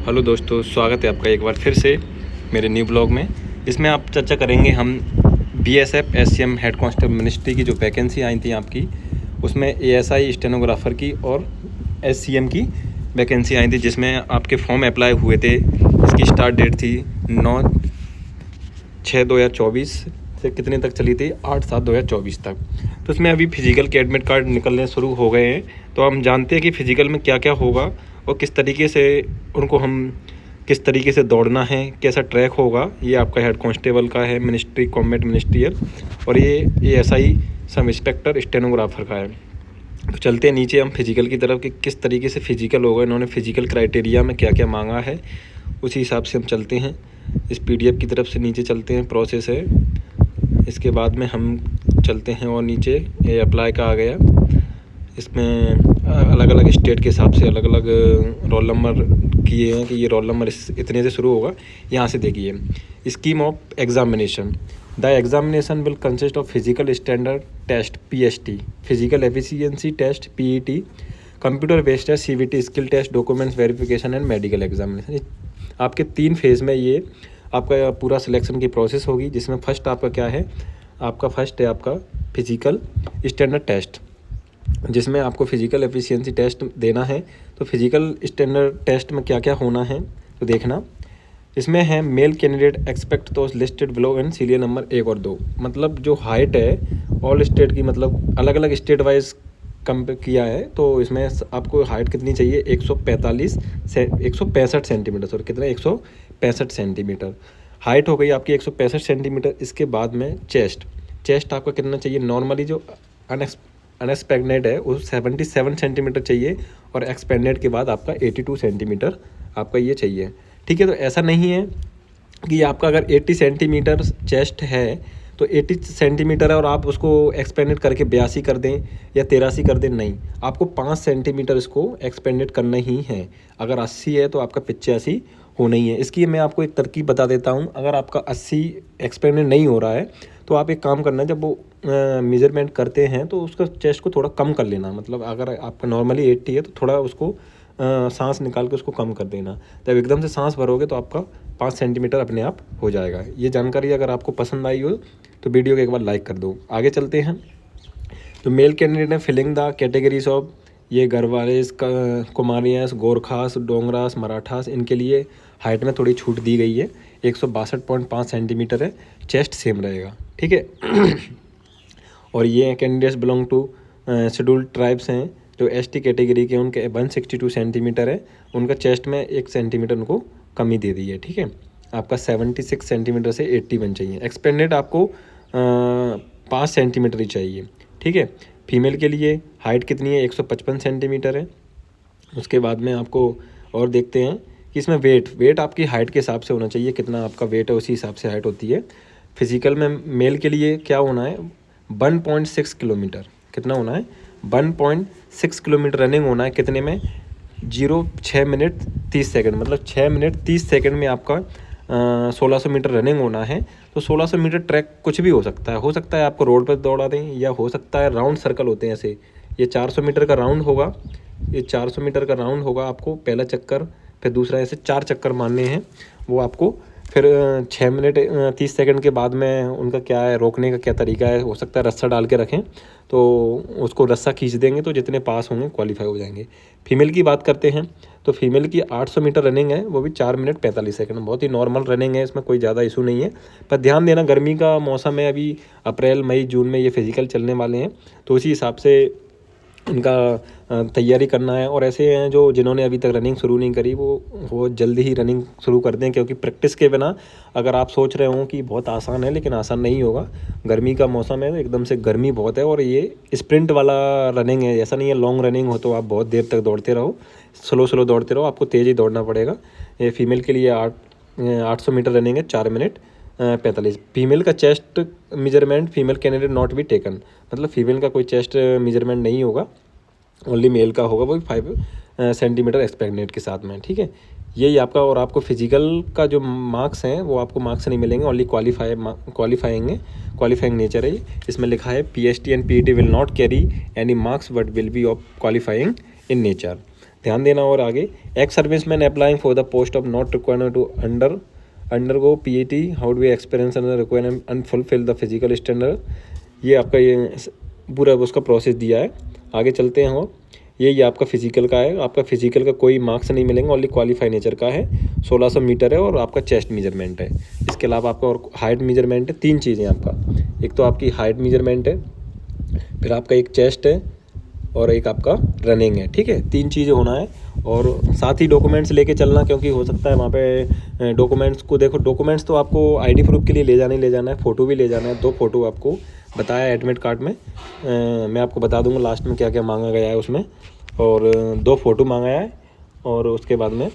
Hello दोस्तों, स्वागत है आपका एक बार फिर से मेरे न्यू ब्लॉग में। इसमें आप चर्चा करेंगे हम BSF SCM head constable ministry की जो वैकेंसी आई थी आपकी, उसमें एएसआई स्टेनोग्राफर की और एससीएम की वैकेंसी आई थी, जिसमें आपके फॉर्म अप्लाई हुए थे। इसकी स्टार्ट डेट थी 9/6/2024 से कितने तक चली थी, 8/7/2024 तक। तो इसमें अभी फिजिकल के एडमिट कार्ड निकलने शुरू हो गए हैं। तो हम जानते हैं कि फ़िज़िकल में क्या क्या होगा और किस तरीके से उनको हम किस तरीके से दौड़ना है, कैसा ट्रैक होगा। ये आपका हेड कांस्टेबल का है, मिनिस्ट्री कॉम्बैट मिनिस्ट्रियल, और ये एएसआई सब इंस्पेक्टर स्टेनोग्राफर का है। तो चलते हैं नीचे हम फिजिकल की तरफ कि किस तरीके से फिजिकल होगा, इन्होंने फिजिकल क्राइटेरिया में क्या क्या मांगा है, उसी हिसाब से हम चलते हैं। इस पीडीएफ की तरफ से नीचे चलते हैं, प्रोसेस है। इसके बाद में हम चलते हैं और नीचे ये अप्लाई का आ गया। इसमें अलग अलग स्टेट के हिसाब से अलग अलग रोल नंबर किए हैं कि ये रोल नंबर इतने से शुरू होगा। यहाँ से देखिए, scheme of examination. The examination will consist of physical standard test PST, physical efficiency test PET, computer based test CBT, skill test, documents verification and medical examination. आपके 3 फेज़ में ये आपका पूरा सिलेक्शन की प्रोसेस होगी, जिसमें फर्स्ट आपका क्या है, आपका फर्स्ट है आपका फिजिकल स्टैंडर्ड टेस्ट, जिसमें आपको फिजिकल एफिशिएंसी टेस्ट देना है। तो फिजिकल स्टैंडर्ड टेस्ट में क्या क्या होना है तो देखना। इसमें है मेल कैंडिडेट एक्सपेक्ट तो listed below in serial number 1 और 2। मतलब जो हाइट है ऑल स्टेट की, मतलब अलग अलग स्टेट वाइज कम किया है। तो इसमें आपको हाइट कितनी चाहिए, 165 सेंटीमीटर, सॉरी कितना, 165 सेंटीमीटर हाइट हो गई आपकी, 165 सेंटीमीटर। इसके बाद में चेस्ट आपका कितना चाहिए, नॉर्मली जो अनएक्सपेंडेड है वो 77 सेंटीमीटर चाहिए, और एक्सपेंडेड के बाद आपका 82 सेंटीमीटर आपका ये चाहिए। ठीक है, तो ऐसा नहीं है कि आपका अगर 80 सेंटीमीटर चेस्ट है तो 80 सेंटीमीटर है और आप उसको एक्सपेंडेड करके 82 कर दें या 83 कर दें, नहीं, आपको 5 सेंटीमीटर इसको एक्सपेंडेड करना ही है। अगर 80 है तो आपका 85 होना ही है। इसकी मैं आपको एक तरकीब बता देता हूँ। अगर आपका 80 एक्सपेंडेड नहीं हो रहा है तो आप एक काम करना, जब वो मेजरमेंट करते हैं तो उसका चेस्ट को थोड़ा कम कर लेना। मतलब अगर आपका नॉर्मली 80 है तो थोड़ा उसको सांस निकाल के उसको कम कर देना। जब एकदम से सांस भरोगे तो आपका 5 सेंटीमीटर अपने आप हो जाएगा। ये जानकारी अगर आपको पसंद आई हो तो वीडियो को एक बार लाइक कर दो। आगे चलते हैं। तो मेल कैंडिडेट ने फिलिंग द कैटेगरीज ऑफ, ये गढ़वालेस, कुमारियास, गोरखास, डोंगरास, मराठास, इनके लिए हाइट में थोड़ी छूट दी गई है। 162.5 सेंटीमीटर है, चेस्ट सेम रहेगा। ठीक है। और ये candidates belong to scheduled tribes हैं जो एसटी कैटेगरी के, उनके 162 सेंटीमीटर है, उनका चेस्ट में 1 सेंटीमीटर उनको कमी दे दी है। ठीक है, आपका 76 सेंटीमीटर से 81 चाहिए। एक्सपेंडेड आपको 5 सेंटीमीटर ही चाहिए। ठीक है, फीमेल के लिए हाइट कितनी है, 155 सेंटीमीटर है। उसके बाद में आपको और देखते हैं कि इसमें वेट आपकी हाइट के हिसाब से होना चाहिए, कितना आपका वेट है उसी हिसाब से हाइट होती है। फिजिकल में मेल के लिए क्या होना है, 1.6 किलोमीटर, कितना होना है, 1.6 किलोमीटर रनिंग होना है। कितने में, 6 मिनट 30 सेकंड, मतलब 6 मिनट 30 सेकंड में आपका 1600 मीटर रनिंग होना है। तो 1600 मीटर ट्रैक कुछ भी हो सकता है आपको रोड पर दौड़ा दें, या हो सकता है राउंड सर्कल होते हैं ऐसे। ये 400 मीटर का राउंड होगा, ये 400 मीटर का राउंड होगा। आपको पहला चक्कर, फिर दूसरा, ऐसे 4 चक्कर मारने हैं वो आपको। फिर 6 मिनट 30 सेकंड के बाद में उनका क्या है, रोकने का क्या तरीका है, हो सकता है रस्सा डाल के रखें तो उसको रस्सा खींच देंगे तो जितने पास होंगे क्वालिफाई हो जाएंगे। फीमेल की बात करते हैं तो फीमेल की 800 मीटर रनिंग है, वो भी 4 मिनट 45 सेकंड, बहुत ही नॉर्मल रनिंग है, इसमें कोई ज़्यादा इशू नहीं है। पर ध्यान देना, गर्मी का मौसम है, अभी अप्रैल मई जून में ये फिजिकल चलने वाले हैं, तो उसी हिसाब से उनका तैयारी करना है। और ऐसे हैं जो जिन्होंने अभी तक रनिंग शुरू नहीं करी, वो जल्दी ही रनिंग शुरू कर दें, क्योंकि प्रैक्टिस के बिना अगर आप सोच रहे हो कि बहुत आसान है, लेकिन आसान नहीं होगा। गर्मी का मौसम है, एकदम से गर्मी बहुत है, और ये स्प्रिंट वाला रनिंग है, ऐसा नहीं है लॉन्ग रनिंग हो तो आप बहुत देर तक दौड़ते रहो, स्लो दौड़ते रहो, आपको तेज़ ही दौड़ना पड़ेगा। ये फीमेल के लिए 800 मीटर रनिंग है, 4 मिनट 45। फीमेल का chest measurement female candidate not be taken, मतलब फीमेल का कोई चेस्ट मेजरमेंट नहीं होगा, ओनली मेल का होगा, वो 5 सेंटीमीटर एक्सपेंडेड के साथ में। ठीक है, यही आपका। और आपको फिजिकल का जो मार्क्स हैं वो आपको मार्क्स नहीं मिलेंगे, ओनली क्वालिफाइंग नेचर है। इसमें लिखा है PST and PET will not carry any marks but will be of qualifying in nature. ध्यान देना। और आगे ex serviceman applying for the post of not required to undergo PAT, how do experience requirement and fulfil the physical standard. ये आपका ये पूरा उसका process दिया है। आगे चलते हैं और ये आपका फिजिकल का है। आपका फिजिकल का कोई मार्क्स नहीं मिलेंगे, ओनली क्वालिफाई नेचर का है। 1600 मीटर है और आपका चेस्ट मेजरमेंट है। इसके अलावा आपका और हाइट मेजरमेंट है। 3 चीज़ें आपका, एक तो आपकी हाइट मेजरमेंट है, फिर आपका एक चेस्ट है और एक आपका रनिंग है। ठीक है, 3 चीज़ें होना है। और साथ ही डॉक्यूमेंट्स लेके चलना, क्योंकि हो सकता है वहाँ पे डॉक्यूमेंट्स को देखो। डॉक्यूमेंट्स तो आपको आईडी प्रूफ के लिए ले जाना है, फ़ोटो भी ले जाना है। 2 फ़ोटो आपको बताया एडमिट कार्ड में। मैं आपको बता दूंगा लास्ट में क्या क्या मांगा गया है उसमें। और 2 फ़ोटो मांगा है और उसके बाद में